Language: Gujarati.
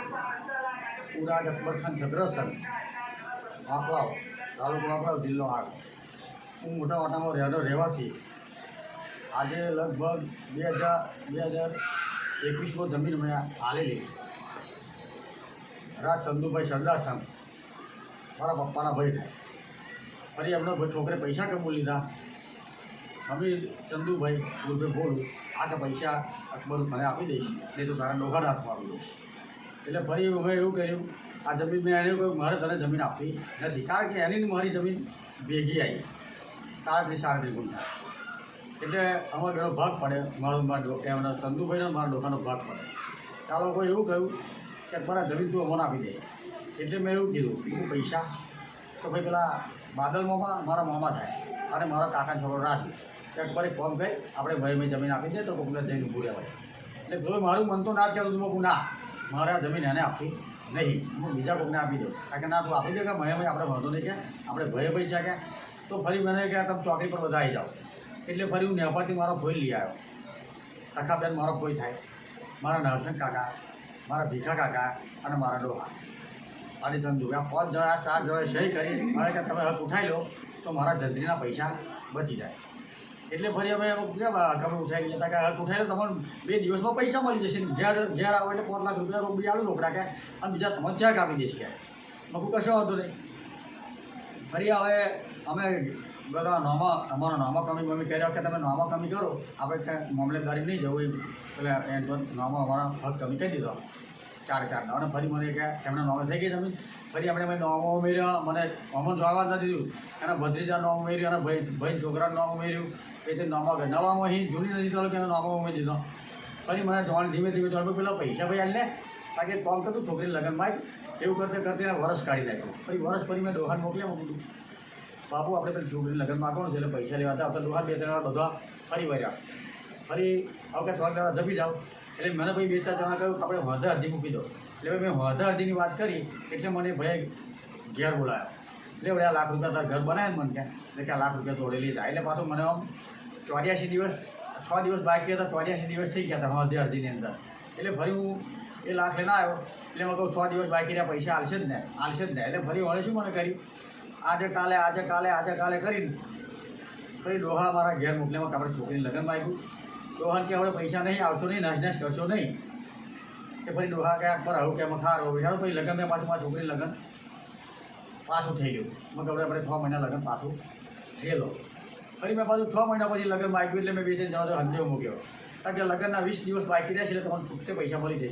પૂરા જબ્બરખાન છત્રસ્થળ વાંકવાવ તાલુકો વાંકવાવ જિલ્લો આળ હું મોટા વાટામાં રહેવાથી આજે લગભગ 2021 જમીન મેં આલેલી રાજ ચંદુભાઈ સરદાર સંઘ મારા પપ્પાના ભાઈ થાય ફરી એમનો છોકરે પૈસા કબૂલ લીધા અમે ચંદુભાઈ રૂપે બોલું આ કે પૈસા અકબર તને આપી દઈશ નહીં તો તારા ડોહાના હાથમાં આપી દઈશ એટલે ફરી અમે એવું કર્યું આ જમીન મેં એને કહ્યું મારે તને જમીન આપવી નથી કારણ કે એની મારી જમીન ભેગી આવી 37 ગુંઠા એટલે અમારો બેનો ભાગ પડે મારો એમના ચંદુભાઈનો મારા ડોહાનો ભાગ પડે આ લોકોએ એવું કહ્યું કે મારા જમીન તું અમને આપી દે એટલે મેં એવું કીધું હું પૈસા તો ભાઈ પેલા બાદલ મામા મારા મામા થાય અને મારા કાકાનો છોકરો રાજુ એક વાર ફોન કરી આપણે ભાઈ મેં જમીન આપી દે તો કોકને જઈને ઊભું રહેવાય એટલે જો મારું મન તો ના જ કહેતું હું ના મારે આ જમીન એને આપી નહીં હું બીજા કોકને આપી દઉં કારણ કે ના તું આપી દે કે ભાઈ આપણે વાંધો નહીં કે આપણે ભાઈ છે કે તો ફરી મને કે તમે ચોકડી પર બધા આવી જાઓ એટલે ફરી હું નેપાળથી મારો ભોઈ લઈ આવ્યો તખાબેન મારો ભોઈ થાય મારા નરસિંહ કાકા મારા ભીખા કાકા અને મારા ડોહા આની ધંધો આ 5 જણા 4 જણાએ સહી કરી મારે કે તમે હક ઉઠાવી લો તો મારા જંત્રીના પૈસા બચી જાય એટલે ફરી અમે ખબર ઉઠાવી ગયા કે હક ઉઠાવી લો તમને 2 દિવસમાં પૈસા મળી જશે ઘેર આવો એટલે 5 લાખ રૂપિયા રોબી આવું રોકડા કે અને બીજા તમને ચેક આપી દઈશ કે મગું કશો વાંધો નહીં ફરી હવે અમે બધા અમારો નામા કમી મમ્મી કર્યા કે તમે નામા કમી કરો આપણે કાંઈ મામલેદારી નહીં જવું એ પેલા એ નામા અમારા હક કમી કહી દીધો 4 અને ફરી મને કે એમણે નામે થઈ ગઈ જમીન ફરી આપણે નામો ઉમેર્યા મને અમને જવા નથી દીધું એના ભત્રીજા નામ ઉમેર્યું અને ભાઈ છોકરાનું નામ ઉમેર્યું એ તે નવામાં અહીં જૂની નથી ચાલુ કે એનો નામો ઉમેરી દીધો ફરી મને જોવાનું ધીમે જોવાનું પેલા પૈસા ભાઈ આને કારણ કે કોમ કરતું છોકરીને લગ્નમાં એવું કરતે એને વરસ કાઢી નાખ્યું ફરી વરસ ફરી મેં ડોહાને મોકલ્યા મૂકું બાપુ આપણે પેલી છોકરીને લગ્નમાં કોણ છે એટલે પૈસા લેવા હતા ડોહાન 2-3 વાર બધા ફરી વર્યા ફરી હવે થોડાક દાડા જપી જાઓ એટલે મને ભાઈ 2-4 જણા કહ્યું આપણે વાંધા અરજી મૂકી દો એટલે મેં વાંધા અરજીની વાત કરી એટલે મને ભાઈ ઘેર બોલાયો એટલે વડે 1 લાખ રૂપિયા તાર ઘર બનાવે મને કે એટલે કે 1 લાખ રૂપિયા તોડી લીધા એટલે પાછું મને આમ 84 દિવસ 6 દિવસ બાકી હતા 84 દિવસ થઈ ગયા હતા વાંધા અરજીની અંદર એટલે ફરી હું 1 લાખ લઈને આવ્યો એટલે મેં કહું 6 દિવસ બાકી રહ્યા પૈસા હાલશે જ ને એટલે ફરી વળે શું મને કર્યું આજે કાલે કરીને ફરી ડોહા મારા ઘેર મોકલેમાં આપણે છોકરીને લગ્નમાં આવ્યું ડોહાને કે હવે પૈસા નહીં આવશો નહીં નાશ કરશો નહીં કે ફરી ડોહા કે પર આવું કે ખાર હોવું ચાલો પછી લગ્ન મેં પાછું મારા છોકરીને લગ્ન પાછું થઈ ગયું મગ આપણે 6 મહિના લગ્ન પાછું થયેલો ફરી મેં પાછું 6 મહિના પછી લગ્નમાં આવ્યું એટલે મેં 2-3 જણા હંધેવો મૂક્યો કારણ કે લગ્નના 20 દિવસ બાકી રહેશે એટલે તમને ખૂટતે પૈસા મળી જશે